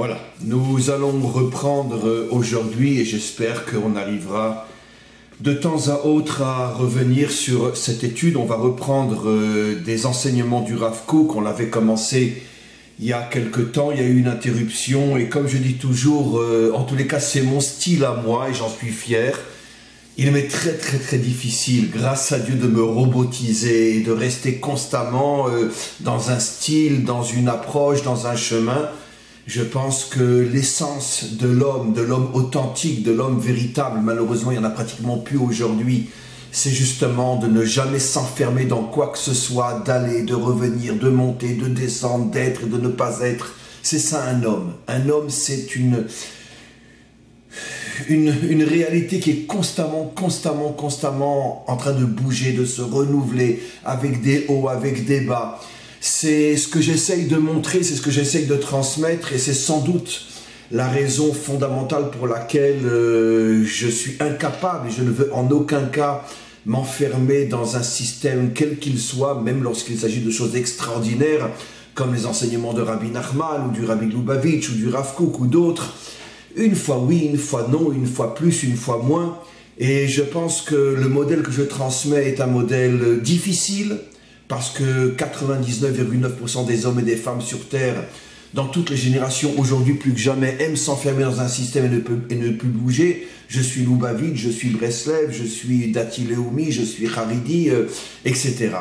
Voilà, nous allons reprendre aujourd'hui et j'espère qu'on arrivera de temps à autre à revenir sur cette étude. On va reprendre des enseignements du Rav Kook. On l'avait commencé il y a quelque temps, il y a eu une interruption et comme je dis toujours, en tous les cas c'est mon style à moi et j'en suis fier. Il m'est très difficile, grâce à Dieu, de me robotiser et de rester constamment dans un style, dans une approche, dans un chemin. Je pense que l'essence de l'homme authentique, de l'homme véritable, malheureusement il n'y en a pratiquement plus aujourd'hui, c'est justement de ne jamais s'enfermer dans quoi que ce soit, d'aller, de revenir, de monter, de descendre, d'être et de ne pas être. C'est ça un homme. Un homme c'est une réalité qui est constamment en train de bouger, de se renouveler, avec des hauts, avec des bas. C'est ce que j'essaye de montrer, c'est ce que j'essaye de transmettre et c'est sans doute la raison fondamentale pour laquelle je suis incapable et je ne veux en aucun cas m'enfermer dans un système quel qu'il soit, même lorsqu'il s'agit de choses extraordinaires comme les enseignements de Rabbi Nachman ou du Rabbi Lubavitch ou du Rav Kook ou d'autres. Une fois oui, une fois non, une fois plus, une fois moins. Et je pense que le modèle que je transmets est un modèle difficile, parce que 99,9% des hommes et des femmes sur Terre, dans toutes les générations, aujourd'hui plus que jamais, aiment s'enfermer dans un système et ne plus bouger. Je suis Lubavitch, je suis Breslev, je suis Dati Leumi, je suis Haridi, etc.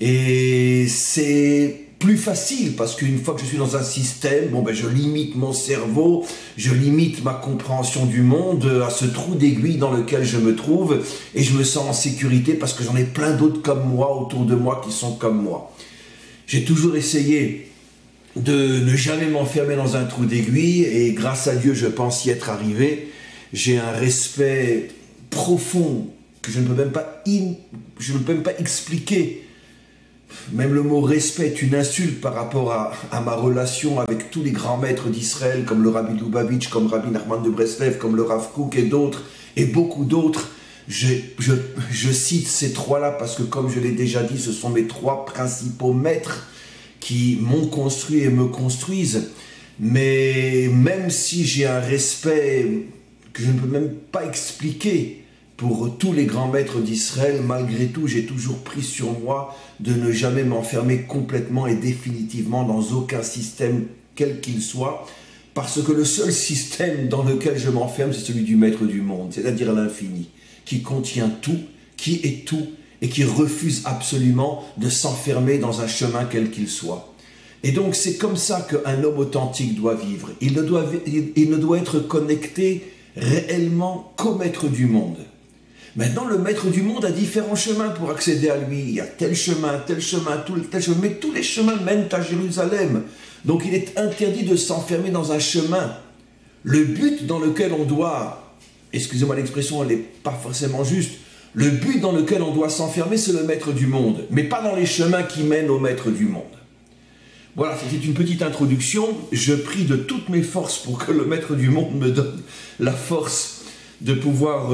Et c'est plus facile parce qu'une fois que je suis dans un système, je limite mon cerveau, je limite ma compréhension du monde à ce trou d'aiguille dans lequel je me trouve et je me sens en sécurité parce que j'en ai plein d'autres comme moi autour de moi qui sont comme moi. J'ai toujours essayé de ne jamais m'enfermer dans un trou d'aiguille et grâce à Dieu je pense y être arrivé. J'ai un respect profond que je ne peux même pas expliquer. Même le mot respect est une insulte par rapport à ma relation avec tous les grands maîtres d'Israël, comme le Rabbi Lubavitch, comme Rabbi Nachman de Breslev, comme le Rav Kook et d'autres, et beaucoup d'autres. Je cite ces trois-là parce que, comme je l'ai déjà dit, ce sont mes trois principaux maîtres qui m'ont construit et me construisent. Mais même si j'ai un respect que je ne peux même pas expliquer pour tous les grands maîtres d'Israël, malgré tout, j'ai toujours pris sur moi de ne jamais m'enfermer complètement et définitivement dans aucun système, quel qu'il soit, parce que le seul système dans lequel je m'enferme, c'est celui du maître du monde, c'est-à-dire l'infini, qui contient tout, qui est tout, et qui refuse absolument de s'enfermer dans un chemin quel qu'il soit. Et donc c'est comme ça qu'un homme authentique doit vivre. Il ne doit être connecté réellement qu'au maître du monde. Maintenant, le maître du monde a différents chemins pour accéder à lui. Il y a tel chemin, tel chemin, tel chemin. Mais tous les chemins mènent à Jérusalem. Donc il est interdit de s'enfermer dans un chemin. Le but dans lequel on doit, excusez-moi l'expression, elle n'est pas forcément juste, le but dans lequel on doit s'enfermer, c'est le maître du monde. Mais pas dans les chemins qui mènent au maître du monde. Voilà, c'était une petite introduction. Je prie de toutes mes forces pour que le maître du monde me donne la force de pouvoir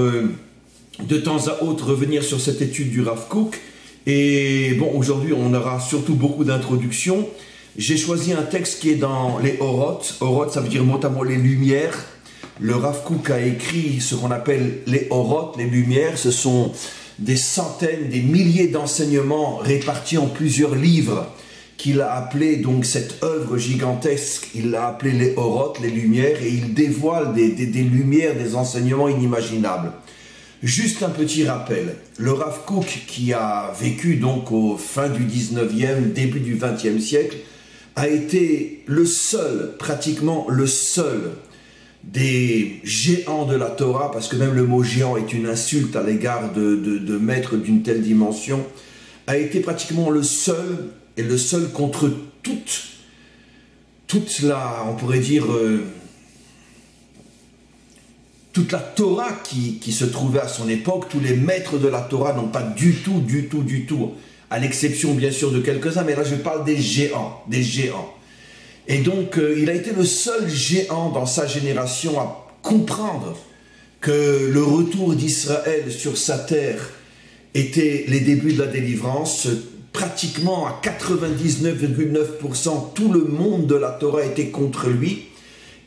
de temps à autre revenir sur cette étude du Rav Kook. Et bon, aujourd'hui on aura surtout beaucoup d'introductions. J'ai choisi un texte qui est dans les Oroth. Oroth, ça veut dire mot à mot les lumières. Le Rav Kook a écrit ce qu'on appelle les Oroth, les lumières. Ce sont des centaines, des milliers d'enseignements répartis en plusieurs livres qu'il a appelé donc cette œuvre gigantesque. Il l'a appelé les Oroth, les lumières, et il dévoile des lumières, des enseignements inimaginables. Juste un petit rappel, le Rav Kook qui a vécu donc au fin du 19e, début du 20e siècle, a été le seul, pratiquement le seul des géants de la Torah, parce que même le mot géant est une insulte à l'égard de maîtres d'une telle dimension, a été pratiquement le seul, et le seul contre toute la, on pourrait dire, toute la Torah qui se trouvait à son époque. Tous les maîtres de la Torah n'ont pas du tout, à l'exception bien sûr de quelques-uns, mais là je parle des géants, Et donc il a été le seul géant dans sa génération à comprendre que le retour d'Israël sur sa terre était les débuts de la délivrance. Pratiquement à 99,9%, tout le monde de la Torah était contre lui.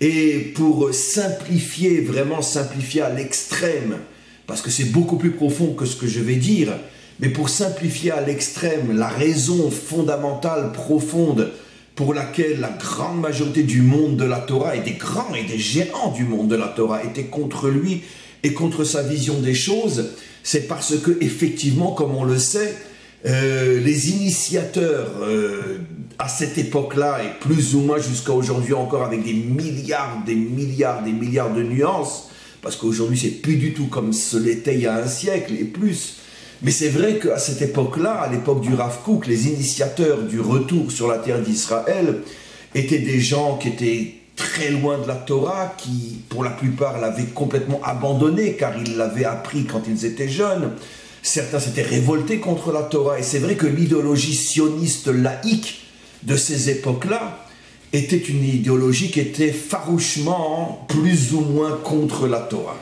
Et pour simplifier, vraiment simplifier à l'extrême, parce que c'est beaucoup plus profond que ce que je vais dire, mais pour simplifier à l'extrême la raison fondamentale, profonde, pour laquelle la grande majorité du monde de la Torah et des grands et des géants du monde de la Torah étaient contre lui et contre sa vision des choses, c'est parce que effectivement, comme on le sait, les initiateurs à cette époque-là et plus ou moins jusqu'à aujourd'hui encore avec des milliards de nuances, parce qu'aujourd'hui c'est plus du tout comme ce l'était il y a un siècle et plus. Mais c'est vrai qu'à cette époque-là, à l'époque du Rav Kook, les initiateurs du retour sur la terre d'Israël étaient des gens qui étaient très loin de la Torah, qui pour la plupart l'avaient complètement abandonnée car ils l'avaient appris quand ils étaient jeunes. Certains s'étaient révoltés contre la Torah et c'est vrai que l'idéologie sioniste laïque de ces époques-là était une idéologie qui était farouchement plus ou moins contre la Torah.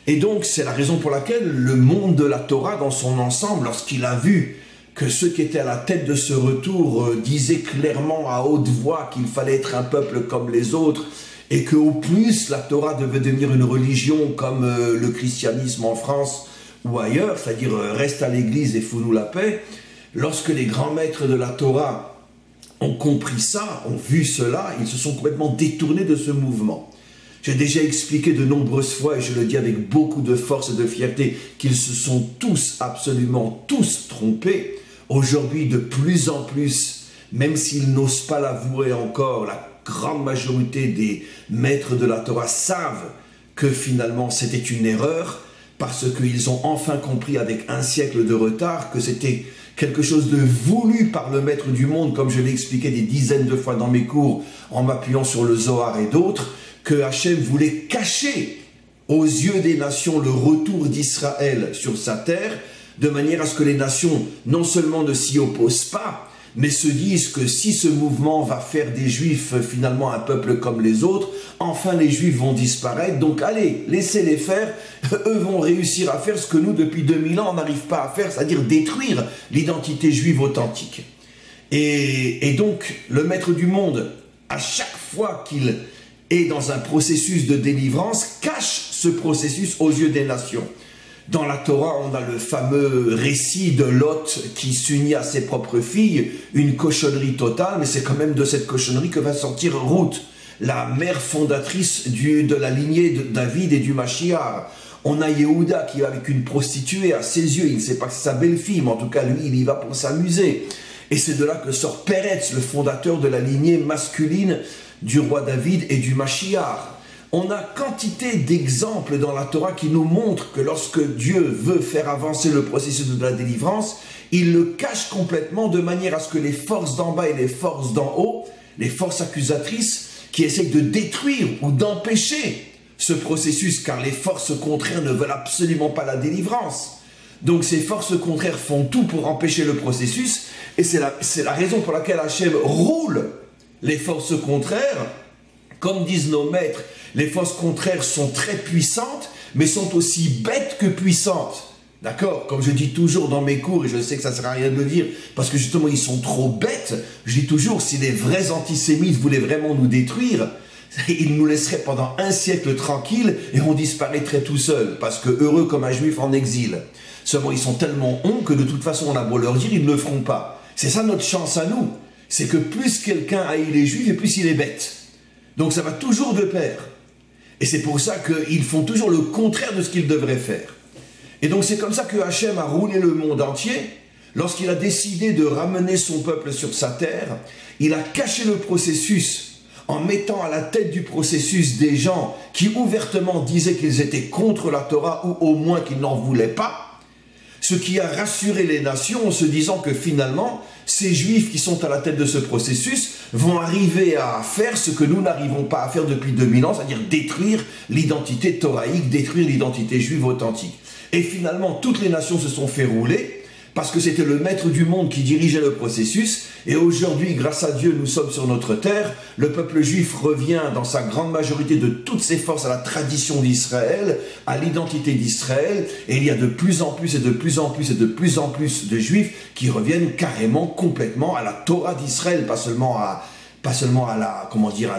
Et donc, c'est la raison pour laquelle le monde de la Torah dans son ensemble, lorsqu'il a vu que ceux qui étaient à la tête de ce retour disaient clairement à haute voix qu'il fallait être un peuple comme les autres et qu'au plus la Torah devait devenir une religion comme le christianisme en France ou ailleurs, c'est-à-dire reste à l'église et fous-nous la paix, lorsque les grands maîtres de la Torah ont compris ça, ont vu cela, ils se sont complètement détournés de ce mouvement. J'ai déjà expliqué de nombreuses fois, et je le dis avec beaucoup de force et de fierté, qu'ils se sont tous, absolument tous trompés. Aujourd'hui, de plus en plus, même s'ils n'osent pas l'avouer encore, la grande majorité des maîtres de la Torah savent que finalement c'était une erreur, parce qu'ils ont enfin compris avec un siècle de retard que c'était quelque chose de voulu par le maître du monde, comme je l'ai expliqué des dizaines de fois dans mes cours, en m'appuyant sur le Zohar et d'autres, que Hachem voulait cacher aux yeux des nations le retour d'Israël sur sa terre, de manière à ce que les nations non seulement ne s'y opposent pas, mais se disent que si ce mouvement va faire des Juifs finalement un peuple comme les autres, enfin les Juifs vont disparaître, donc allez, laissez-les faire, eux vont réussir à faire ce que nous depuis 2000 ans on n'arrive pas à faire, c'est-à-dire détruire l'identité juive authentique. Et donc le maître du monde, à chaque fois qu'il est dans un processus de délivrance, cache ce processus aux yeux des nations. Dans la Torah, on a le fameux récit de Lot qui s'unit à ses propres filles, une cochonnerie totale, mais c'est quand même de cette cochonnerie que va sortir Ruth, la mère fondatrice de la lignée de David et du Mashiach. On a Yehuda qui va avec une prostituée à ses yeux, il ne sait pas que c'est sa belle-fille, mais en tout cas lui, il y va pour s'amuser. Et c'est de là que sort Peretz, le fondateur de la lignée masculine du roi David et du Mashiach. On a quantité d'exemples dans la Torah qui nous montrent que lorsque Dieu veut faire avancer le processus de la délivrance, il le cache complètement de manière à ce que les forces d'en bas et les forces d'en haut, les forces accusatrices, qui essayent de détruire ou d'empêcher ce processus, car les forces contraires ne veulent absolument pas la délivrance. Donc ces forces contraires font tout pour empêcher le processus, et c'est la raison pour laquelle Hachem roule les forces contraires. Comme disent nos maîtres, les forces contraires sont très puissantes, mais sont aussi bêtes que puissantes. D'accord? Comme je dis toujours dans mes cours, et je sais que ça ne sert à rien de le dire, parce que justement ils sont trop bêtes, je dis toujours, si les vrais antisémites voulaient vraiment nous détruire, ils nous laisseraient pendant un siècle tranquilles et on disparaîtrait tout seul, parce que heureux comme un juif en exil. Seulement ils sont tellement hontes que de toute façon on a beau leur dire, ils ne le feront pas. C'est ça notre chance à nous, c'est que plus quelqu'un haït les juifs et plus il est bête. Donc ça va toujours de pair. Et c'est pour ça qu'ils font toujours le contraire de ce qu'ils devraient faire. Et donc c'est comme ça que Hachem a roulé le monde entier. Lorsqu'il a décidé de ramener son peuple sur sa terre, il a caché le processus en mettant à la tête du processus des gens qui ouvertement disaient qu'ils étaient contre la Torah ou au moins qu'ils n'en voulaient pas. Ce qui a rassuré les nations en se disant que finalement, ces juifs qui sont à la tête de ce processus vont arriver à faire ce que nous n'arrivons pas à faire depuis 2000 ans, c'est-à-dire détruire l'identité thoraïque, détruire l'identité juive authentique. Et finalement, toutes les nations se sont fait rouler parce que c'était le maître du monde qui dirigeait le processus. Et aujourd'hui, grâce à Dieu, nous sommes sur notre terre. Le peuple juif revient dans sa grande majorité de toutes ses forces à la tradition d'Israël, à l'identité d'Israël. Et il y a de plus en plus et de plus en plus et de plus en plus de juifs qui reviennent carrément, complètement à la Torah d'Israël, pas seulement à la, comment dire,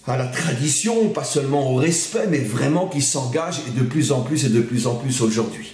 à la tradition, pas seulement au respect, mais vraiment qui s'engage et de plus en plus et de plus en plus aujourd'hui.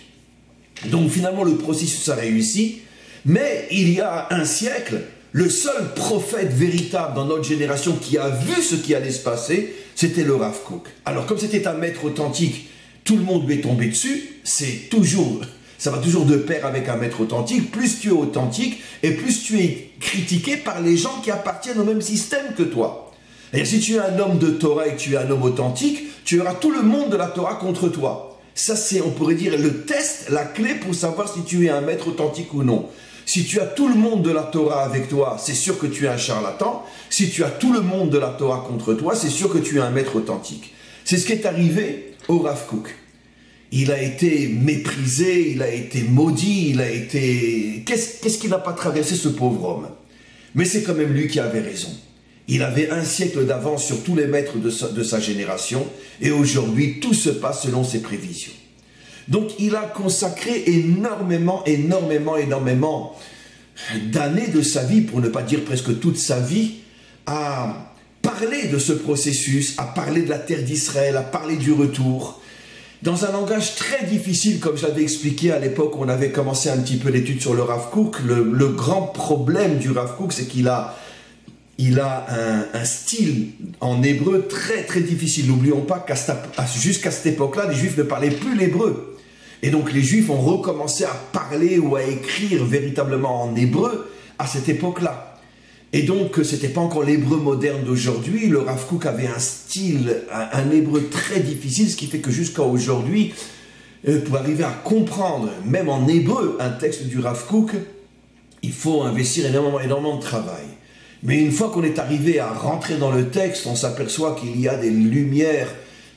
Donc finalement le processus a réussi, mais il y a un siècle, le seul prophète véritable dans notre génération qui a vu ce qui allait se passer, c'était le Rav Kook. Alors comme c'était un maître authentique, tout le monde lui est tombé dessus, ça va toujours de pair avec un maître authentique. Plus tu es authentique et plus tu es critiqué par les gens qui appartiennent au même système que toi. Et si tu es un homme de Torah et que tu es un homme authentique, tu auras tout le monde de la Torah contre toi. Ça c'est, on pourrait dire, le test, la clé pour savoir si tu es un maître authentique ou non. Si tu as tout le monde de la Torah avec toi, c'est sûr que tu es un charlatan. Si tu as tout le monde de la Torah contre toi, c'est sûr que tu es un maître authentique. C'est ce qui est arrivé au Rav Kook. Il a été méprisé, il a été maudit, il a été... Qu'est-ce qu'il n'a pas traversé, ce pauvre homme? Mais c'est quand même lui qui avait raison. Il avait un siècle d'avance sur tous les maîtres de sa génération, et aujourd'hui, tout se passe selon ses prévisions. Donc, il a consacré énormément d'années de sa vie, pour ne pas dire presque toute sa vie, à parler de ce processus, à parler de la terre d'Israël, à parler du retour, dans un langage très difficile, comme je l'avais expliqué à l'époque où on avait commencé un petit peu l'étude sur le Rav Kook. Le grand problème du Rav Kook, c'est qu'il a un style en hébreu très très difficile. N'oublions pas jusqu'à cette époque-là, les Juifs ne parlaient plus l'hébreu. Et donc les Juifs ont recommencé à parler ou à écrire véritablement en hébreu à cette époque-là. Et donc ce n'était pas encore l'hébreu moderne d'aujourd'hui. Le Rav Kook avait un style, un hébreu très difficile, ce qui fait que jusqu'à aujourd'hui, pour arriver à comprendre, même en hébreu, un texte du Rav Kook, il faut investir énormément de travail. Mais une fois qu'on est arrivé à rentrer dans le texte, on s'aperçoit qu'il y a des lumières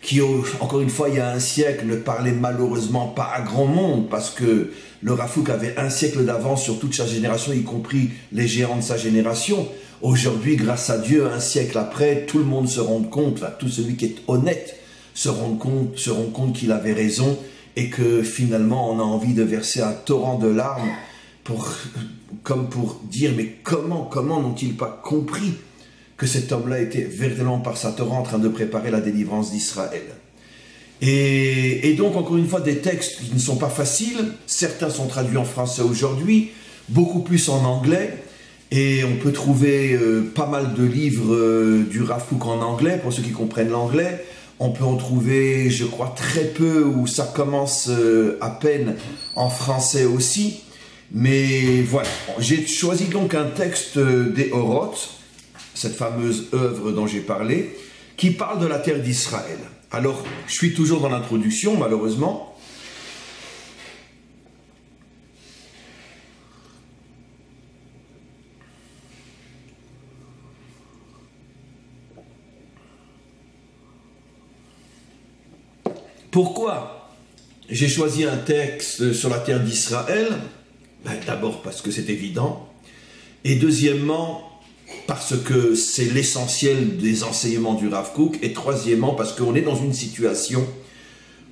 qui, encore une fois, il y a un siècle, ne parlaient malheureusement pas à grand monde, parce que le Rav Kook avait un siècle d'avance sur toute sa génération, y compris les gérants de sa génération. Aujourd'hui, grâce à Dieu, un siècle après, tout le monde se rend compte, enfin, tout celui qui est honnête se rend compte qu'il avait raison, et que finalement, on a envie de verser un torrent de larmes comme pour dire, mais comment n'ont-ils pas compris que cet homme-là était véritablement par sa Torah en train de préparer la délivrance d'Israël. Et donc, encore une fois, des textes qui ne sont pas faciles. Certains sont traduits en français aujourd'hui, beaucoup plus en anglais. Et on peut trouver pas mal de livres du Rav Kook en anglais, pour ceux qui comprennent l'anglais. On peut en trouver, je crois, très peu, où ça commence à peine en français aussi. Mais voilà, j'ai choisi donc un texte des Orot, cette fameuse œuvre dont j'ai parlé, qui parle de la terre d'Israël. Alors, je suis toujours dans l'introduction, malheureusement. Pourquoi j'ai choisi un texte sur la terre d'Israël? D'abord parce que c'est évident, et deuxièmement parce que c'est l'essentiel des enseignements du Rav Kook, et troisièmement parce qu'on est dans une situation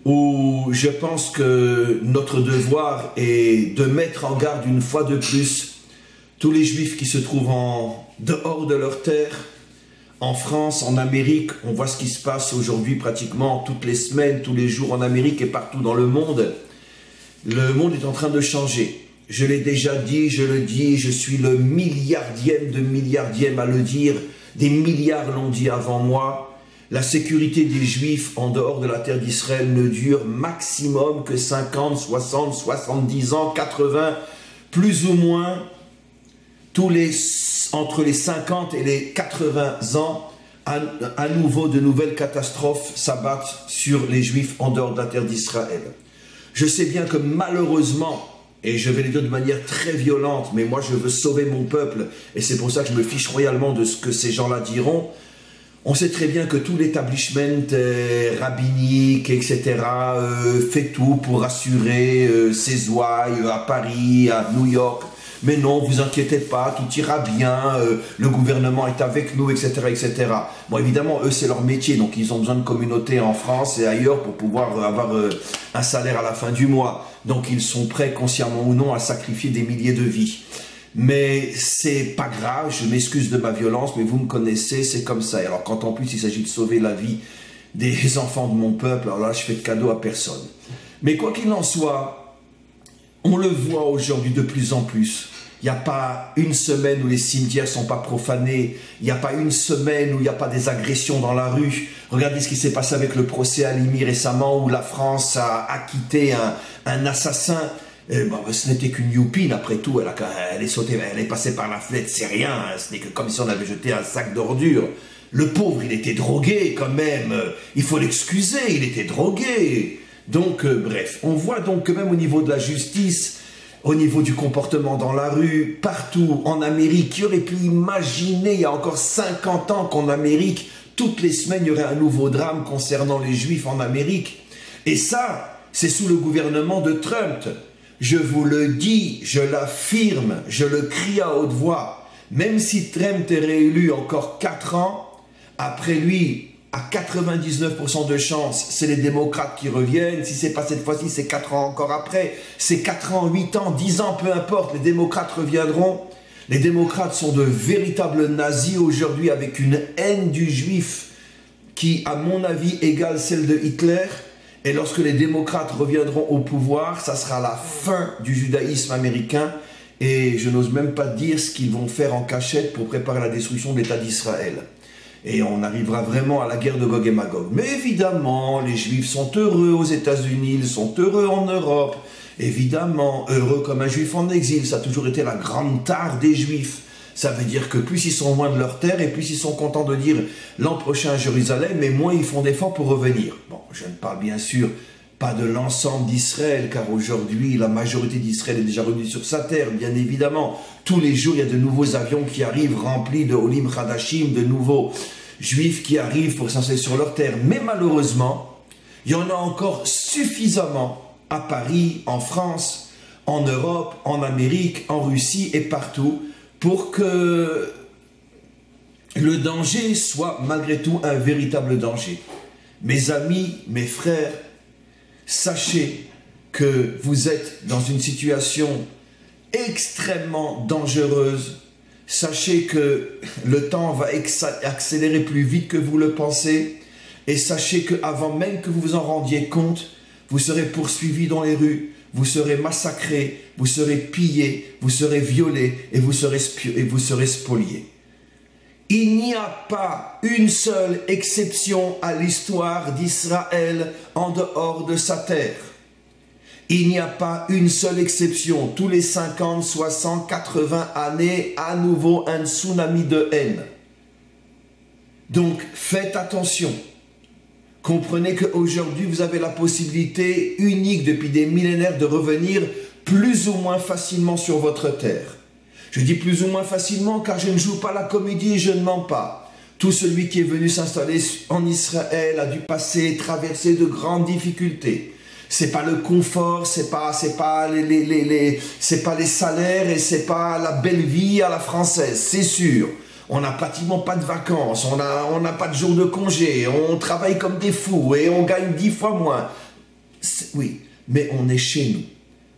où je pense que notre devoir est de mettre en garde une fois de plus tous les Juifs qui se trouvent dehors de leur terre, en France, en Amérique. On voit ce qui se passe aujourd'hui pratiquement toutes les semaines, tous les jours en Amérique et partout dans le monde. Le monde est en train de changer. Je l'ai déjà dit, je le dis, je suis le milliardième à le dire. Des milliards l'ont dit avant moi. La sécurité des Juifs en dehors de la terre d'Israël ne dure maximum que 50, 60, 70 ans, 80, plus ou moins, entre les 50 et les 80 ans, à nouveau de nouvelles catastrophes s'abattent sur les Juifs en dehors de la terre d'Israël. Je sais bien que malheureusement, et je vais le dire de manière très violente, mais moi je veux sauver mon peuple, et c'est pour ça que je me fiche royalement de ce que ces gens-là diront. On sait très bien que tout l'établissement rabbinique, etc., fait tout pour rassurer ses ouailles à Paris, à New York. Mais non, vous inquiétez pas, tout ira bien, le gouvernement est avec nous, etc., etc. Bon, évidemment, eux, c'est leur métier, donc ils ont besoin de communautés en France et ailleurs pour pouvoir avoir un salaire à la fin du mois. Donc ils sont prêts, consciemment ou non, à sacrifier des milliers de vies. Mais c'est pas grave, je m'excuse de ma violence, mais vous me connaissez, c'est comme ça. Et alors quand en plus il s'agit de sauver la vie des enfants de mon peuple, alors là je fais de cadeau à personne. Mais quoi qu'il en soit, on le voit aujourd'hui de plus en plus. Il n'y a pas une semaine où les cimetières ne sont pas profanés. Il n'y a pas une semaine où il n'y a pas des agressions dans la rue. Regardez ce qui s'est passé avec le procès Halimi récemment où la France a acquitté un assassin. Ce n'était qu'une youpine après tout. Elle est sautée, elle est passée par la fenêtre, c'est rien. Hein. Ce n'est que comme si on avait jeté un sac d'ordures. Le pauvre, il était drogué quand même. Il faut l'excuser, il était drogué. Donc, bref, on voit donc que même au niveau de la justice, au niveau du comportement dans la rue, partout en Amérique, qui aurait pu imaginer il y a encore 50 ans qu'en Amérique, toutes les semaines, il y aurait un nouveau drame concernant les Juifs en Amérique. Et ça, c'est sous le gouvernement de Trump. Je vous le dis, je l'affirme, je le crie à haute voix. Même si Trump est réélu encore 4 ans, après lui, à 99% de chance, c'est les démocrates qui reviennent. Si ce n'est pas cette fois-ci, c'est 4 ans encore après. C'est 4 ans, 8 ans, 10 ans, peu importe, les démocrates reviendront. Les démocrates sont de véritables nazis aujourd'hui avec une haine du juif qui, à mon avis, égale celle de Hitler. Et lorsque les démocrates reviendront au pouvoir, ça sera la fin du judaïsme américain. Et je n'ose même pas dire ce qu'ils vont faire en cachette pour préparer la destruction de l'État d'Israël. Et on arrivera vraiment à la guerre de Gog et Magog. Mais évidemment, les Juifs sont heureux aux États-Unis, ils sont heureux en Europe. Évidemment, heureux comme un Juif en exil, ça a toujours été la grande tare des Juifs. Ça veut dire que plus ils sont loin de leur terre et plus ils sont contents de dire l'an prochain à Jérusalem, et moins ils font d'efforts pour revenir. Bon, je ne parle bien sûr pas de l'ensemble d'Israël, car aujourd'hui, la majorité d'Israël est déjà revenue sur sa terre, bien évidemment. Tous les jours, il y a de nouveaux avions qui arrivent remplis de Olim Hadashim, de nouveaux Juifs qui arrivent pour s'installer sur leur terre. Mais malheureusement, il y en a encore suffisamment à Paris, en France, en Europe, en Amérique, en Russie et partout, pour que le danger soit malgré tout un véritable danger. Mes amis, mes frères, sachez que vous êtes dans une situation extrêmement dangereuse. Sachez que le temps va accélérer plus vite que vous le pensez. Et sachez qu'avant même que vous vous en rendiez compte, vous serez poursuivis dans les rues, vous serez massacrés, vous serez pillés, vous serez violés et vous serez spoliés. Il n'y a pas une seule exception à l'histoire d'Israël en dehors de sa terre. Il n'y a pas une seule exception. Tous les 50, 60, 80 années, à nouveau un tsunami de haine. Donc faites attention. Comprenez qu'aujourd'hui vous avez la possibilité unique depuis des millénaires de revenir plus ou moins facilement sur votre terre. Je dis plus ou moins facilement car je ne joue pas la comédie et je ne mens pas. Tout celui qui est venu s'installer en Israël a dû traverser de grandes difficultés. C'est pas le confort, c'est pas les salaires et c'est pas la belle vie à la française, c'est sûr. On n'a pratiquement pas de vacances, on n'a pas de jours de congé, on travaille comme des fous et on gagne 10 fois moins. Oui, mais on est chez nous,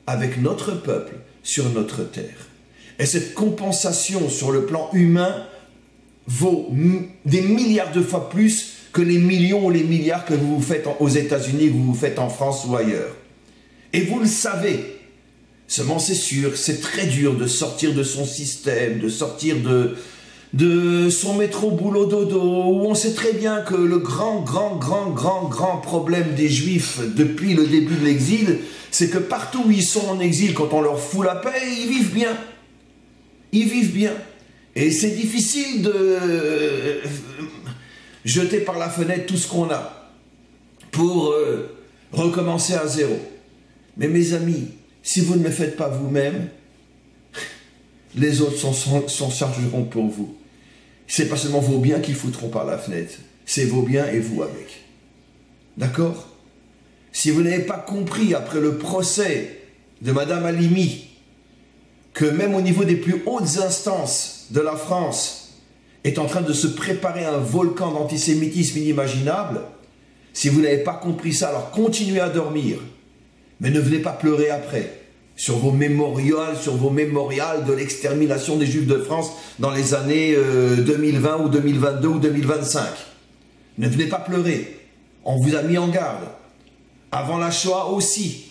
avec notre peuple, sur notre terre. Et cette compensation sur le plan humain vaut des milliards de fois plus que les millions ou les milliards que vous vous faites aux États-Unis, que vous vous faites en France ou ailleurs. Et vous le savez. Seulement c'est sûr, c'est très dur de sortir de son système, de sortir de son métro boulot dodo, où on sait très bien que le grand problème des Juifs depuis le début de l'exil, c'est que partout où ils sont en exil, quand on leur fout la paix, ils vivent bien. Ils vivent bien. Et c'est difficile de jeter par la fenêtre tout ce qu'on a pour recommencer à zéro. Mais mes amis, si vous ne le faites pas vous-même, les autres s'en chargeront pour vous. C'est pas seulement vos biens qu'ils foutront par la fenêtre, c'est vos biens et vous avec. D'accord? Si vous n'avez pas compris après le procès de Madame Halimi que même au niveau des plus hautes instances de la France est en train de se préparer un volcan d'antisémitisme inimaginable, si vous n'avez pas compris ça, alors continuez à dormir, mais ne venez pas pleurer après. sur vos mémorials de l'extermination des Juifs de France dans les années 2020 ou 2022 ou 2025. Ne venez pas pleurer. On vous a mis en garde. Avant la Shoah aussi,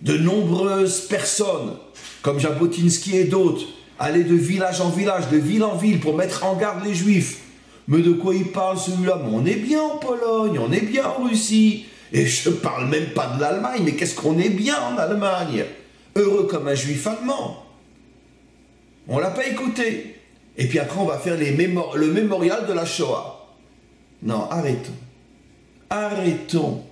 de nombreuses personnes, comme Jabotinsky et d'autres, allaient de village en village, de ville en ville pour mettre en garde les Juifs. Mais de quoi il parle celui-là? On est bien en Pologne, on est bien en Russie. Et je ne parle même pas de l'Allemagne, mais qu'est-ce qu'on est bien en Allemagne? Heureux comme un Juif allemand. On ne l'a pas écouté. Et puis après, on va faire le mémorial de la Shoah. Non, arrêtons. Arrêtons.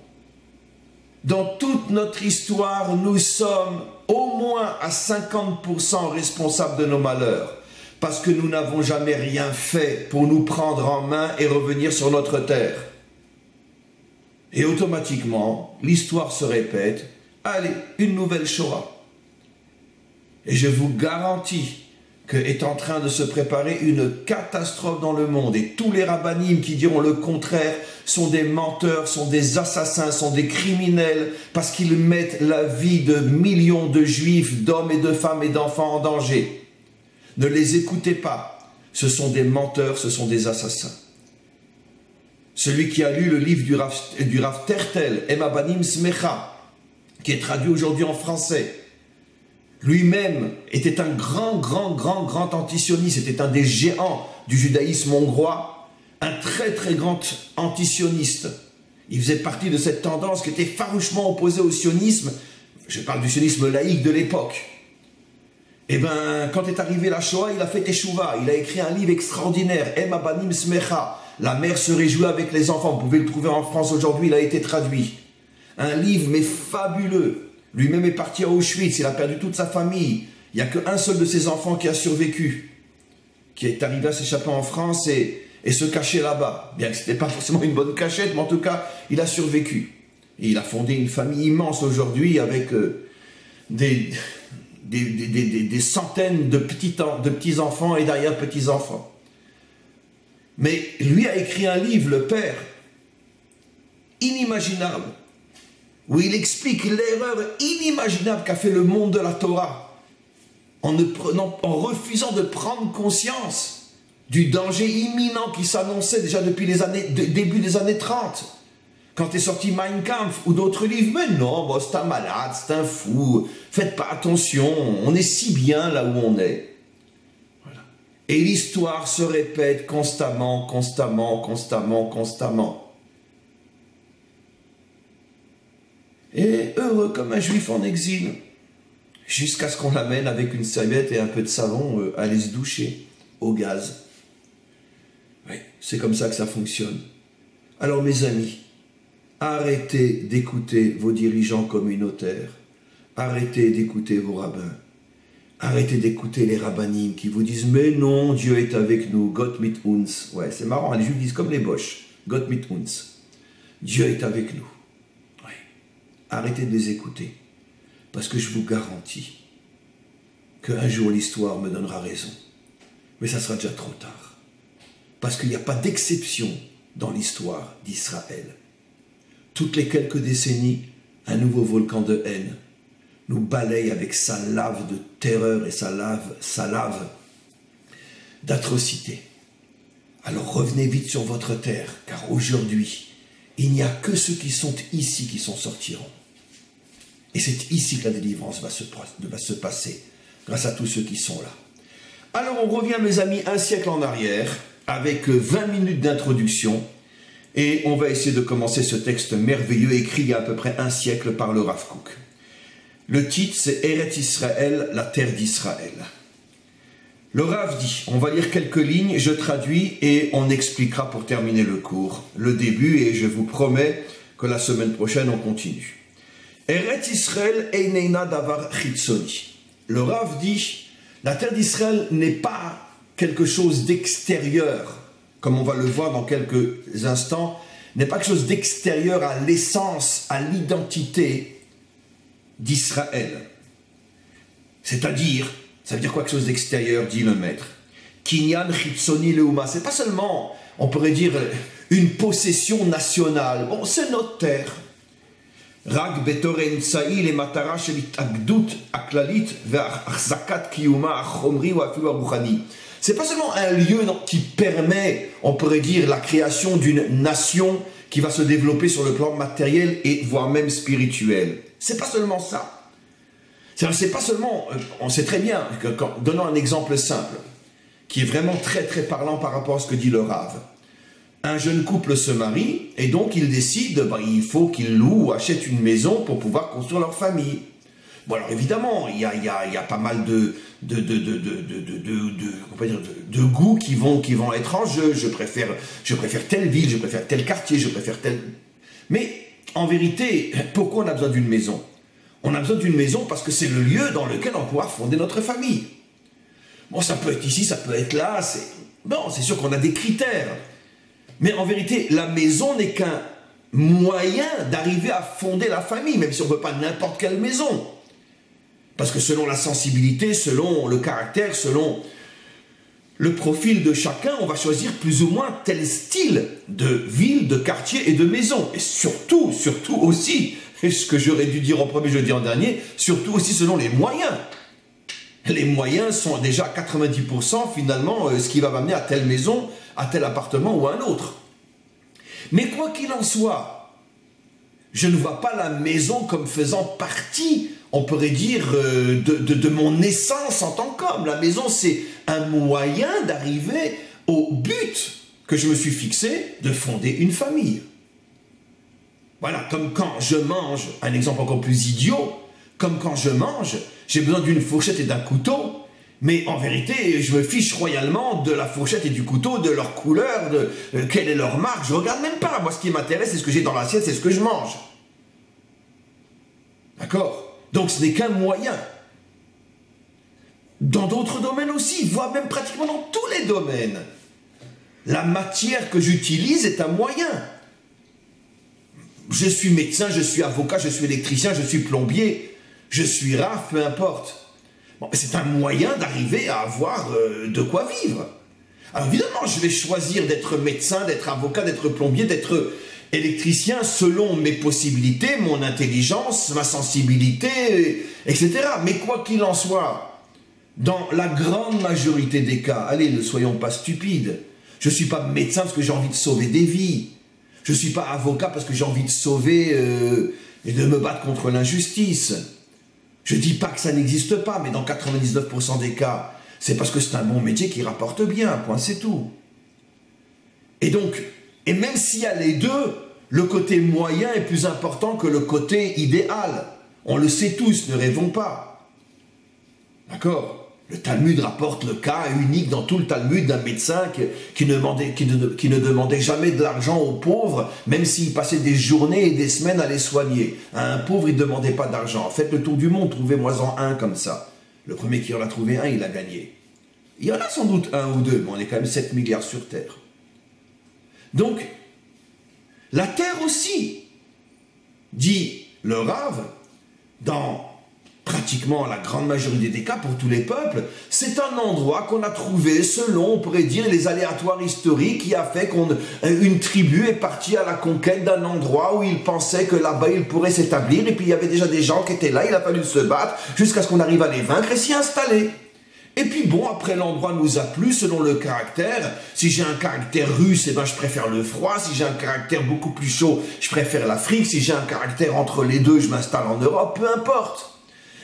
Dans toute notre histoire, nous sommes au moins à 50% responsables de nos malheurs. Parce que nous n'avons jamais rien fait pour nous prendre en main et revenir sur notre terre. Et automatiquement, l'histoire se répète. Allez, une nouvelle Shoah. Et je vous garantis qu'est en train de se préparer une catastrophe dans le monde. Et tous les rabbinim qui diront le contraire sont des menteurs, sont des assassins, sont des criminels, parce qu'ils mettent la vie de millions de juifs, d'hommes et de femmes et d'enfants en danger. Ne les écoutez pas. Ce sont des menteurs, ce sont des assassins. Celui qui a lu le livre du Rav Tertel, Ema Banim Smecha, qui est traduit aujourd'hui en français, lui-même était un grand antisioniste, c'était un des géants du judaïsme hongrois, un très grand antisioniste. Il faisait partie de cette tendance qui était farouchement opposée au sionisme, je parle du sionisme laïque de l'époque. Et bien, quand est arrivé la Shoah, il a fait Teshuvah, il a écrit un livre extraordinaire, Ema Banim Smecha, La mère se réjouit avec les enfants, vous pouvez le trouver en France aujourd'hui, il a été traduit. Un livre mais fabuleux. Lui-même est parti à Auschwitz, il a perdu toute sa famille. Il n'y a qu'un seul de ses enfants qui a survécu, qui est arrivé à s'échapper en France et se cacher là-bas. Bien que ce n'était pas forcément une bonne cachette, mais en tout cas, il a survécu. Et il a fondé une famille immense aujourd'hui avec des centaines de petits-enfants et d'arrière-petits-enfants. Mais lui a écrit un livre, le père, inimaginable, où il explique l'erreur inimaginable qu'a fait le monde de la Torah en refusant de prendre conscience du danger imminent qui s'annonçait déjà depuis début des années 30. Quand est sorti Mein Kampf ou d'autres livres, mais non, bon, c'est un malade, c'est un fou, faites pas attention, on est si bien là où on est. Voilà. Et l'histoire se répète constamment. Et heureux comme un juif en exil, jusqu'à ce qu'on l'amène avec une serviette et un peu de savon aller se doucher au gaz. Oui, c'est comme ça que ça fonctionne. Alors mes amis, arrêtez d'écouter vos dirigeants communautaires, arrêtez d'écouter vos rabbins, arrêtez d'écouter les rabbinim qui vous disent « Mais non, Dieu est avec nous, Gott mit uns ». Ouais, c'est marrant, les juifs disent comme les Boches, « Gott mit uns ». Dieu est avec nous. Arrêtez de les écouter, parce que je vous garantis qu'un jour l'histoire me donnera raison. Mais ça sera déjà trop tard, parce qu'il n'y a pas d'exception dans l'histoire d'Israël. Toutes les quelques décennies, un nouveau volcan de haine nous balaye avec sa lave de terreur et sa lave d'atrocité. Alors revenez vite sur votre terre, car aujourd'hui, il n'y a que ceux qui sont ici qui s'en sortiront. Et c'est ici que la délivrance va se passer, grâce à tous ceux qui sont là. Alors on revient, mes amis, un siècle en arrière, avec 20 minutes d'introduction, et on va essayer de commencer ce texte merveilleux, écrit il y a à peu près un siècle par le Rav Kook. Le titre, c'est Eretz Israël, la terre d'Israël. Le Rav dit, on va lire quelques lignes, je traduis et on expliquera pour terminer le cours, le début, et je vous promets que la semaine prochaine on continue. Eretz Israël eineina davar chitzoni. Le Rav dit, la terre d'Israël n'est pas quelque chose d'extérieur, comme on va le voir dans quelques instants, n'est pas quelque chose d'extérieur à l'essence, à l'identité d'Israël. C'est-à-dire, ça veut dire quoi, quelque chose d'extérieur, dit le maître. Kinyan chitzoni leuma. C'est pas seulement, on pourrait dire, une possession nationale. Bon, c'est notre terre. רק בתור אמצעי למטרה של התאגדות הכללית והחזקת קיומה החומרי ou אפילו הרוחני. C'est pas seulement un lieu qui permet, on pourrait dire, la création d'une nation qui va se développer sur le plan matériel et voire même spirituel. C'est pas seulement ça. C'est pas seulement, on sait très bien, donnons un exemple simple, qui est vraiment très très parlant par rapport à ce que dit le Rav. Un jeune couple se marie et donc ils décident, il faut qu'ils louent ou achètent une maison pour pouvoir construire leur famille. Bon alors évidemment, il y a pas mal de goûts qui vont être en jeu. Je préfère telle ville, je préfère tel quartier, je préfère tel... Mais en vérité, pourquoi on a besoin d'une maison? On a besoin d'une maison parce que c'est le lieu dans lequel on pourra fonder notre famille. Bon, ça peut être ici, ça peut être là, c'est sûr qu'on a des critères. Mais en vérité, la maison n'est qu'un moyen d'arriver à fonder la famille, même si on ne veut pas n'importe quelle maison. Parce que selon la sensibilité, selon le caractère, selon le profil de chacun, on va choisir plus ou moins tel style de ville, de quartier et de maison. Et surtout aussi, et ce que j'aurais dû dire en premier, je le dis en dernier, surtout aussi selon les moyens. Les moyens sont déjà à 90% finalement ce qui va m'amener à telle maison, à tel appartement ou à un autre. Mais quoi qu'il en soit, je ne vois pas la maison comme faisant partie, on pourrait dire, de mon essence en tant qu'homme. La maison, c'est un moyen d'arriver au but que je me suis fixé de fonder une famille. Voilà, comme quand je mange, un exemple encore plus idiot, comme quand je mange, j'ai besoin d'une fourchette et d'un couteau, mais en vérité, je me fiche royalement de la fourchette et du couteau, de leur couleur, de quelle est leur marque, je ne regarde même pas. Moi, ce qui m'intéresse, c'est ce que j'ai dans l'assiette, c'est ce que je mange. D'accord? Donc, ce n'est qu'un moyen. Dans d'autres domaines aussi, voire même pratiquement dans tous les domaines, la matière que j'utilise est un moyen. Je suis médecin, je suis avocat, je suis électricien, je suis plombier, je suis raf, peu importe. Bon, c'est un moyen d'arriver à avoir de quoi vivre. Alors évidemment, je vais choisir d'être médecin, d'être avocat, d'être plombier, d'être électricien selon mes possibilités, mon intelligence, ma sensibilité, etc. Mais quoi qu'il en soit, dans la grande majorité des cas, allez, ne soyons pas stupides, je ne suis pas médecin parce que j'ai envie de sauver des vies. Je ne suis pas avocat parce que j'ai envie de sauver et de me battre contre l'injustice. Je ne dis pas que ça n'existe pas, mais dans 99% des cas, c'est parce que c'est un bon métier qui rapporte bien, point, c'est tout. Et donc, et même s'il y a les deux, le côté moyen est plus important que le côté idéal. On le sait tous, ne rêvons pas. D'accord ? Le Talmud rapporte le cas unique dans tout le Talmud d'un médecin qui ne demandait jamais de l'argent aux pauvres, même s'il passait des journées et des semaines à les soigner. À un pauvre, il ne demandait pas d'argent. Faites le tour du monde, trouvez-moi-en un comme ça. Le premier qui en a trouvé un, il a gagné. Il y en a sans doute un ou deux, mais on est quand même 7 milliards sur Terre. Donc, la Terre aussi, dit le Rav, dans pratiquement la grande majorité des cas pour tous les peuples, c'est un endroit qu'on a trouvé selon, on pourrait dire, les aléatoires historiques qui a fait qu'une tribu est partie à la conquête d'un endroit où ils pensaient que là-bas ils pourraient s'établir, et puis il y avait déjà des gens qui étaient là, il a fallu se battre jusqu'à ce qu'on arrive à les vaincre et s'y installer. Et puis bon, après l'endroit nous a plu selon le caractère. Si j'ai un caractère russe, eh ben, je préfère le froid. Si j'ai un caractère beaucoup plus chaud, je préfère l'Afrique. Si j'ai un caractère entre les deux, je m'installe en Europe, peu importe.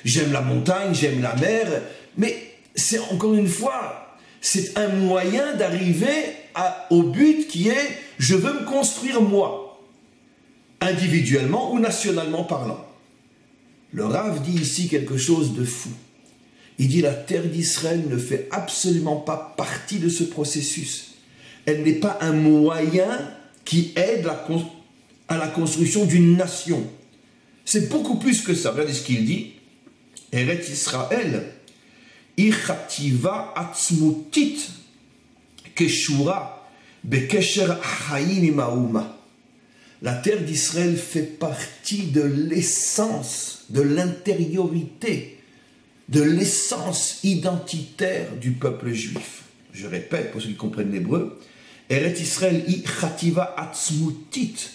J'aime la montagne, j'aime la mer, mais c'est encore une fois, c'est un moyen d'arriver au but qui est « je veux me construire moi », individuellement ou nationalement parlant. Le Rav dit ici quelque chose de fou. Il dit la terre d'Israël ne fait absolument pas partie de ce processus. Elle n'est pas un moyen qui aide à la construction d'une nation. C'est beaucoup plus que ça. Regardez ce qu'il dit. Eretz Israël, ichativa atzmutit keshura bekesher haïm imaouma. La terre d'Israël fait partie de l'essence, de l'intériorité, de l'essence identitaire du peuple juif. Je répète, pour ceux qui comprennent l'hébreu, Eretz Israël ichativa atzmutit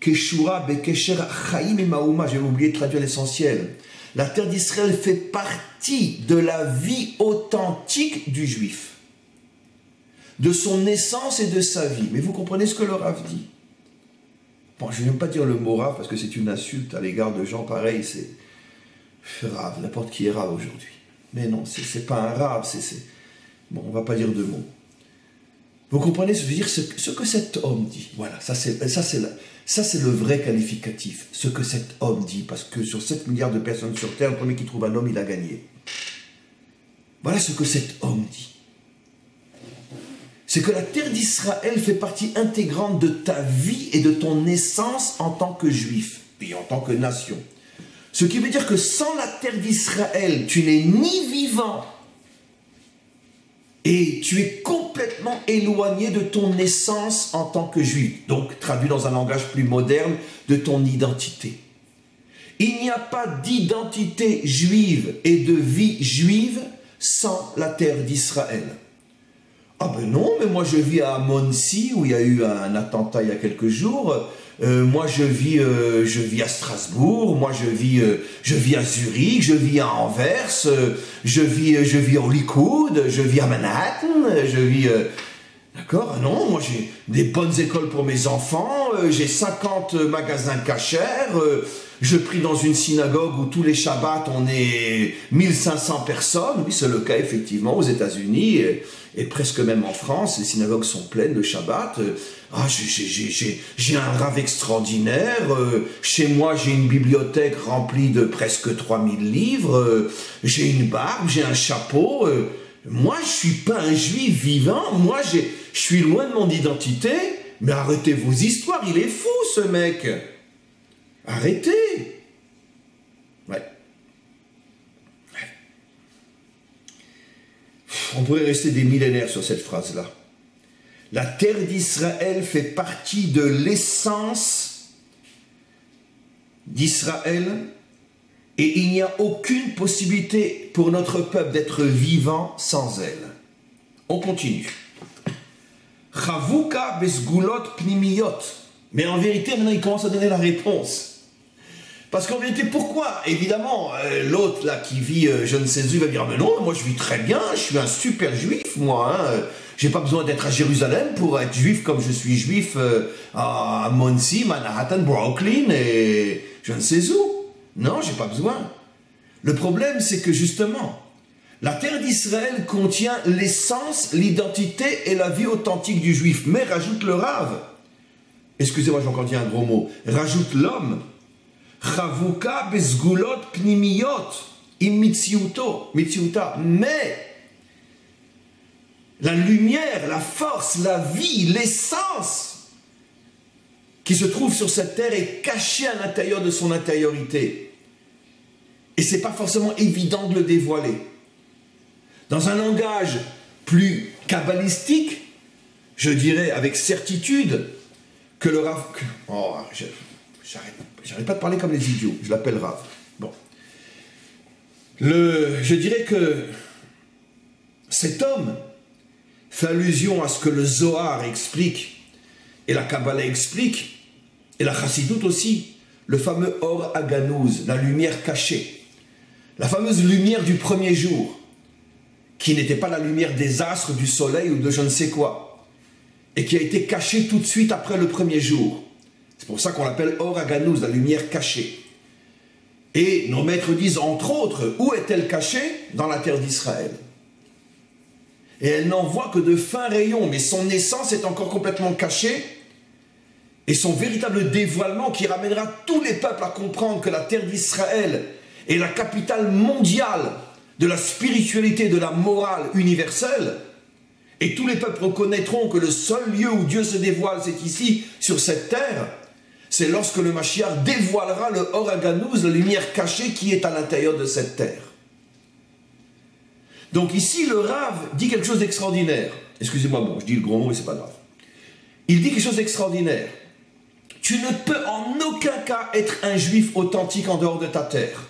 Keshura bekesher chaim imaouma. J'ai oublié de traduire l'essentiel. La terre d'Israël fait partie de la vie authentique du juif, de son naissance et de sa vie. Mais vous comprenez ce que le Rav dit? Bon, je ne vais pas dire le mot Rav parce que c'est une insulte à l'égard de gens pareils. C'est Rav, n'importe qui est Rav aujourd'hui. Mais non, c'est pas un Rav, bon, on ne va pas dire de mots. Vous comprenez ce que je veux dire, ce que cet homme dit. Voilà, ça c'est le vrai qualificatif. Ce que cet homme dit, parce que sur 7 milliards de personnes sur Terre, le premier qui trouve un homme, il a gagné. Voilà ce que cet homme dit. C'est que la terre d'Israël fait partie intégrante de ta vie et de ton naissance en tant que juif, et en tant que nation. Ce qui veut dire que sans la terre d'Israël, tu n'es ni vivant, et tu es complètement éloigné de ton naissance en tant que juif. Donc, traduit dans un langage plus moderne, de ton identité. Il n'y a pas d'identité juive et de vie juive sans la terre d'Israël. Ah ben non, mais moi je vis à Monsi où il y a eu un attentat il y a quelques jours. Moi je vis à Strasbourg, moi je vis à Zurich, je vis à Anvers, je vis au Likoud, je vis à Manhattan, d'accord? Non, moi j'ai des bonnes écoles pour mes enfants, j'ai 50 magasins cachers, je prie dans une synagogue où tous les Shabbats on est 1500 personnes. Oui, c'est le cas effectivement aux États-Unis et presque même en France, les synagogues sont pleines de Shabbat. J'ai un Rav extraordinaire, chez moi j'ai une bibliothèque remplie de presque 3000 livres, j'ai une barbe, j'ai un chapeau. Moi je suis pas un juif vivant, moi je suis loin de mon identité, mais arrêtez vos histoires, il est fou ce mec. Arrêtez. Ouais. On pourrait rester des millénaires sur cette phrase-là. La terre d'Israël fait partie de l'essence d'Israël et il n'y a aucune possibilité pour notre peuple d'être vivant sans elle. On continue. Chavuka besgulot pnimiyot. Mais en vérité, maintenant, il commence à donner la réponse. Parce qu'en vérité, pourquoi? Évidemment, l'autre là qui vit je ne sais où, il va dire, mais non, moi je vis très bien, je suis un super juif, moi. J'ai pas besoin d'être à Jérusalem pour être juif comme je suis juif à Monsey, Manhattan, Brooklyn et je ne sais où. Non, j'ai pas besoin. Le problème, c'est que justement, la terre d'Israël contient l'essence, l'identité et la vie authentique du juif. Mais rajoute le Rav. Excusez-moi, j'ai encore dit un gros mot. Rajoute l'homme. Chavuka bezgulot pnimiyot im mitziuta. Mais la lumière, la force, la vie, l'essence qui se trouve sur cette terre est cachée à l'intérieur de son intériorité. Et ce n'est pas forcément évident de le dévoiler. Dans un langage plus kabbalistique, je dirais avec certitude que le Rav... Oh, j'arrête pas de parler comme les idiots, je l'appelle Rav. Bon. Je dirais que cet homme fait allusion à ce que le Zohar explique, et la Kabbalah explique, et la Chassidoute aussi, le fameux Or Haganouz, la lumière cachée, la fameuse lumière du premier jour, qui n'était pas la lumière des astres, du soleil ou de je ne sais quoi, et qui a été cachée tout de suite après le premier jour. C'est pour ça qu'on l'appelle Or Haganouz, la lumière cachée. Et nos maîtres disent, entre autres, où est-elle cachée? Dans la terre d'Israël. Et elle n'en voit que de fins rayons, mais son essence est encore complètement cachée, et son véritable dévoilement qui ramènera tous les peuples à comprendre que la terre d'Israël est la capitale mondiale de la spiritualité, de la morale universelle, et tous les peuples reconnaîtront que le seul lieu où Dieu se dévoile, c'est ici, sur cette terre. C'est lorsque le Mashiach dévoilera le Or Haganouz, la lumière cachée qui est à l'intérieur de cette terre. Donc ici, le Rav dit quelque chose d'extraordinaire. Excusez-moi, bon, je dis le gros mot, mais c'est pas grave. Il dit quelque chose d'extraordinaire. Tu ne peux en aucun cas être un juif authentique en dehors de ta terre.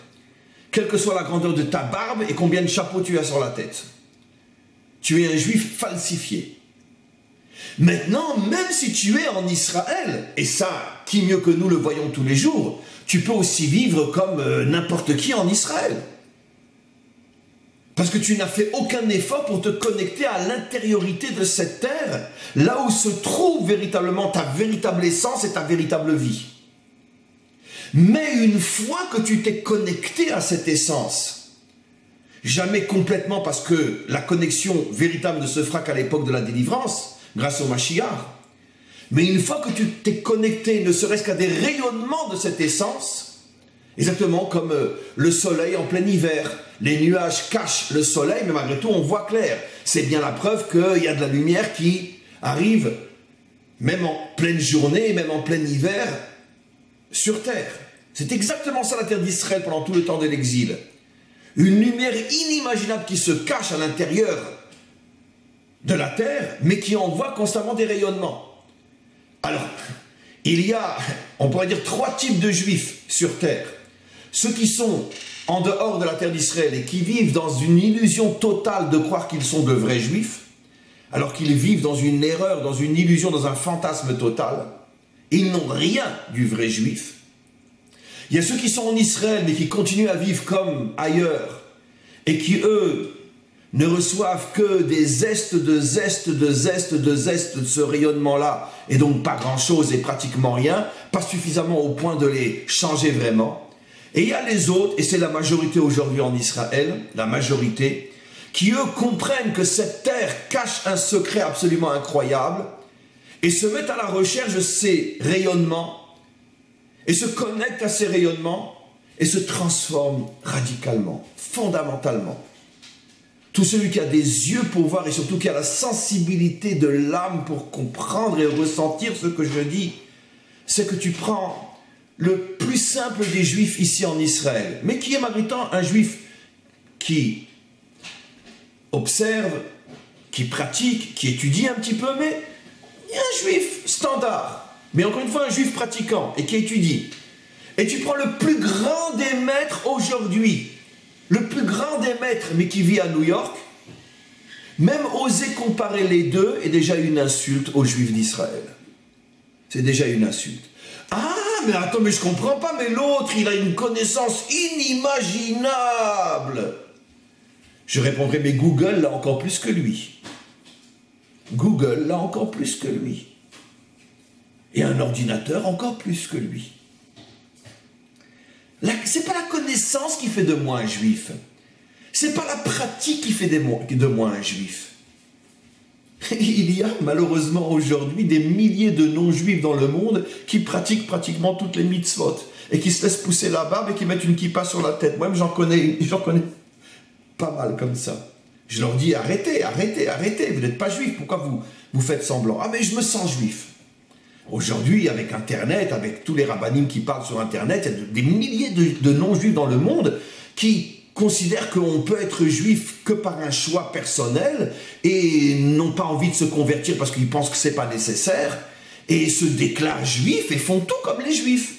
Quelle que soit la grandeur de ta barbe et combien de chapeaux tu as sur la tête. Tu es un juif falsifié. Maintenant, même si tu es en Israël, et ça, qui mieux que nous le voyons tous les jours, tu peux aussi vivre comme n'importe qui en Israël. Parce que tu n'as fait aucun effort pour te connecter à l'intériorité de cette terre, là où se trouve véritablement ta véritable essence et ta véritable vie. Mais une fois que tu t'es connecté à cette essence, jamais complètement parce que la connexion véritable ne se fera qu'à l'époque de la délivrance, grâce au Mashiach, mais une fois que tu t'es connecté, ne serait-ce qu'à des rayonnements de cette essence, exactement comme le soleil en plein hiver, les nuages cachent le soleil, mais malgré tout on voit clair. C'est bien la preuve qu'il y a de la lumière qui arrive, même en pleine journée, même en plein hiver, sur terre. C'est exactement ça la terre d'Israël pendant tout le temps de l'exil. Une lumière inimaginable qui se cache à l'intérieur de la terre, mais qui envoie constamment des rayonnements. Alors, il y a, on pourrait dire, 3 types de juifs sur terre. Ceux qui sont en dehors de la terre d'Israël et qui vivent dans une illusion totale de croire qu'ils sont de vrais juifs, alors qu'ils vivent dans une erreur, dans une illusion, dans un fantasme total. Ils n'ont rien du vrai juif. Il y a ceux qui sont en Israël mais qui continuent à vivre comme ailleurs et qui, eux, ne reçoivent que des zestes de ce rayonnement-là, et donc pas grand-chose et pratiquement rien, pas suffisamment au point de les changer vraiment. Et il y a les autres, et c'est la majorité aujourd'hui en Israël, la majorité, qui eux comprennent que cette terre cache un secret absolument incroyable, et se mettent à la recherche de ces rayonnements, et se connectent à ces rayonnements, et se transforment radicalement, fondamentalement. Tout celui qui a des yeux pour voir et surtout qui a la sensibilité de l'âme pour comprendre et ressentir ce que je dis, c'est que tu prends le plus simple des juifs ici en Israël, mais qui est malgré tout un juif qui observe, qui pratique, qui étudie un petit peu, mais il y a un juif standard, mais encore une fois un juif pratiquant et qui étudie. Et tu prends le plus grand des maîtres aujourd'hui, le plus grand des maîtres, mais qui vit à New York, même oser comparer les deux est déjà une insulte aux Juifs d'Israël. C'est déjà une insulte. Ah, mais attends, mais je comprends pas, mais l'autre, il a une connaissance inimaginable. Je répondrai, mais Google l'a encore plus que lui. Google l'a encore plus que lui. Et un ordinateur encore plus que lui. C'est pas la connaissance qui fait de moi un juif. C'est pas la pratique qui fait de moi un juif. Il y a malheureusement aujourd'hui des milliers de non-juifs dans le monde qui pratiquent pratiquement toutes les mitzvot et qui se laissent pousser la barbe et qui mettent une kippa sur la tête. Moi-même j'en connais pas mal comme ça. Je leur dis arrêtez, vous n'êtes pas juif, pourquoi vous faites semblant? Ah mais je me sens juif. Aujourd'hui, avec Internet, avec tous les rabbinim qui parlent sur Internet, il y a des milliers de non-juifs dans le monde qui considèrent qu'on peut être juif que par un choix personnel et n'ont pas envie de se convertir parce qu'ils pensent que ce n'est pas nécessaire et se déclarent juifs et font tout comme les juifs.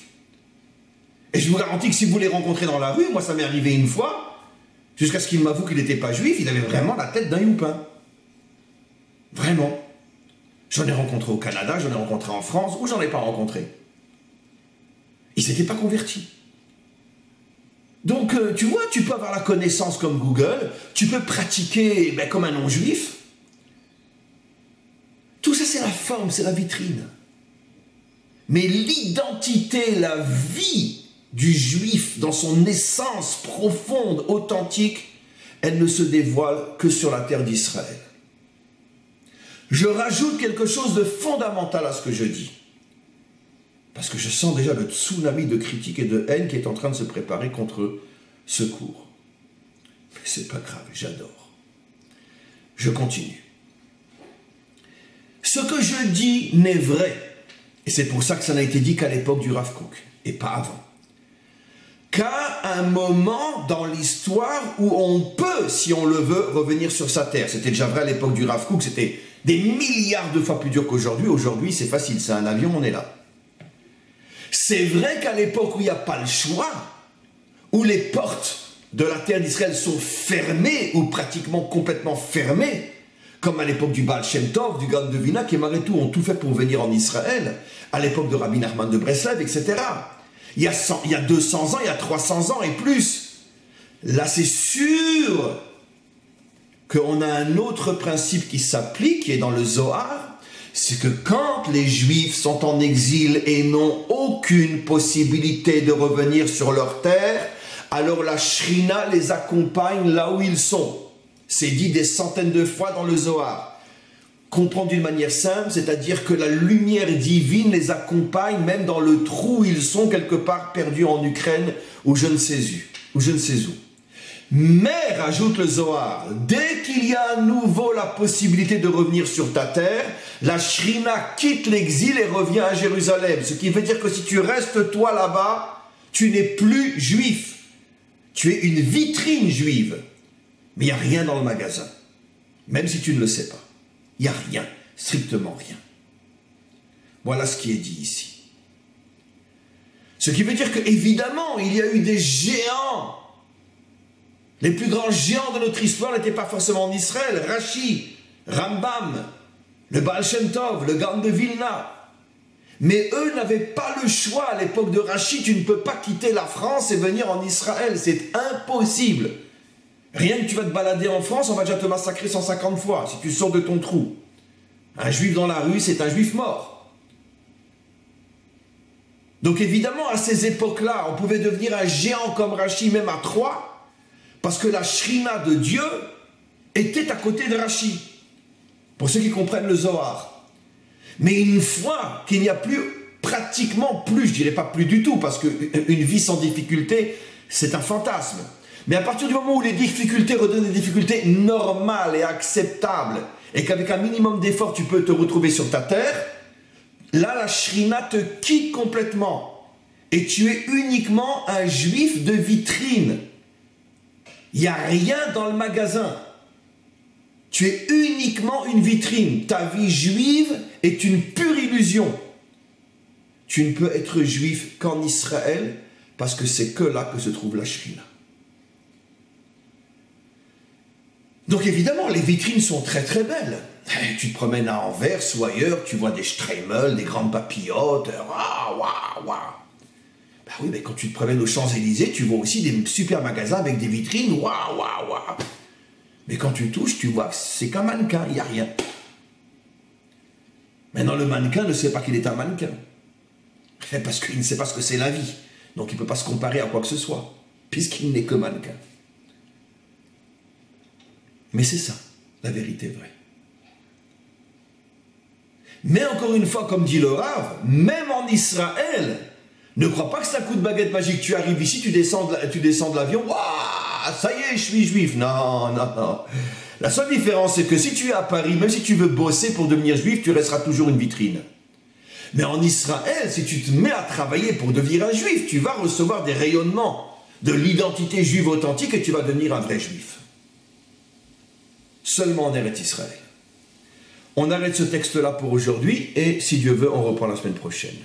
Et je vous garantis que si vous les rencontrez dans la rue, moi ça m'est arrivé une fois, jusqu'à ce qu'il m'avoue qu'il n'était pas juif, il avait vraiment la tête d'un youpin. Vraiment. J'en ai rencontré au Canada, j'en ai rencontré en France, ou j'en ai pas rencontré. Ils s'étaient pas convertis. Donc, tu vois, tu peux avoir la connaissance comme Google, tu peux pratiquer comme un non-juif. Tout ça, c'est la forme, c'est la vitrine. Mais l'identité, la vie du juif, dans son essence profonde, authentique, elle ne se dévoile que sur la terre d'Israël. Je rajoute quelque chose de fondamental à ce que je dis. Parce que je sens déjà le tsunami de critiques et de haine qui est en train de se préparer contre ce cours. Mais c'est pas grave, j'adore. Je continue. Ce que je dis n'est vrai, et c'est pour ça que ça n'a été dit qu'à l'époque du Rav Kook, et pas avant. Qu'à un moment dans l'histoire où on peut, si on le veut, revenir sur sa terre. C'était déjà vrai à l'époque du Rav Kook, c'était des milliards de fois plus dur qu'aujourd'hui. Aujourd'hui, c'est facile, c'est un avion, on est là. C'est vrai qu'à l'époque où il n'y a pas le choix, où les portes de la terre d'Israël sont fermées, ou pratiquement complètement fermées, Comme à l'époque du Baal Shem Tov, du Gaon de Vilna, qui malgré tout ont tout fait pour venir en Israël, à l'époque de Rabbi Nachman de Breslev, etc. Il y a 200 ans, il y a 300 ans et plus. Là, c'est sûr qu'on a un autre principe qui s'applique, qui est dans le Zohar, c'est que quand les Juifs sont en exil et n'ont aucune possibilité de revenir sur leur terre, alors la Shrina les accompagne là où ils sont. C'est dit des centaines de fois dans le Zohar. Comprendre d'une manière simple, c'est-à-dire que la lumière divine les accompagne même dans le trou où ils sont quelque part perdus en Ukraine ou je ne sais où. Mais, rajoute le Zohar, dès qu'il y a à nouveau la possibilité de revenir sur ta terre, la Shrina quitte l'exil et revient à Jérusalem. Ce qui veut dire que si tu restes toi là-bas, tu n'es plus juif. Tu es une vitrine juive. Mais il n'y a rien dans le magasin. Même si tu ne le sais pas. Il n'y a rien. Strictement rien. Voilà ce qui est dit ici. Ce qui veut dire qu'évidemment, il y a eu des géants. Les plus grands géants de notre histoire n'étaient pas forcément en Israël. Rashi, Rambam, le Baal Shem Tov, le Gaon de Vilna. Mais eux n'avaient pas le choix. À l'époque de Rashi, tu ne peux pas quitter la France et venir en Israël. C'est impossible. Rien que tu vas te balader en France, on va déjà te massacrer 150 fois si tu sors de ton trou. Un juif dans la rue, c'est un juif mort. Donc évidemment, à ces époques-là, on pouvait devenir un géant comme Rashi, même à 3, parce que la Shrina de Dieu était à côté de Rashi. Pour ceux qui comprennent le Zohar. Mais une fois qu'il n'y a plus, pratiquement plus, je dirais pas plus du tout, parce qu'une vie sans difficulté, c'est un fantasme. Mais à partir du moment où les difficultés redeviennent des difficultés normales et acceptables, et qu'avec un minimum d'effort tu peux te retrouver sur ta terre, là la Shrina te quitte complètement. Et tu es uniquement un juif de vitrine. Il n'y a rien dans le magasin. Tu es uniquement une vitrine. Ta vie juive est une pure illusion. Tu ne peux être juif qu'en Israël, parce que c'est que là que se trouve la Shrina. Donc évidemment, les vitrines sont très très belles. Tu te promènes à Anvers ou ailleurs, tu vois des Streimel, des grandes papillotes, waouh, waouh, waouh. Ben oui, mais quand tu te promènes aux Champs-Élysées, tu vois aussi des super magasins avec des vitrines, waouh, waouh, waouh. Mais quand tu touches, tu vois que c'est qu'un mannequin, il n'y a rien. Maintenant, le mannequin ne sait pas qu'il est un mannequin. Parce qu'il ne sait pas ce que c'est la vie. Donc il ne peut pas se comparer à quoi que ce soit, puisqu'il n'est que mannequin. Mais c'est ça, la vérité vraie. Mais encore une fois, comme dit le Rav, même en Israël, ne crois pas que c'est un coup de baguette magique. Tu arrives ici, tu descends de l'avion, waouh, ça y est, je suis juif. Non, non, non. La seule différence, c'est que si tu es à Paris, même si tu veux bosser pour devenir juif, tu resteras toujours une vitrine. Mais en Israël, si tu te mets à travailler pour devenir un juif, tu vas recevoir des rayonnements de l'identité juive authentique et tu vas devenir un vrai juif. Seulement en Eretz Israël. On arrête ce texte-là pour aujourd'hui et si Dieu veut, on reprend la semaine prochaine.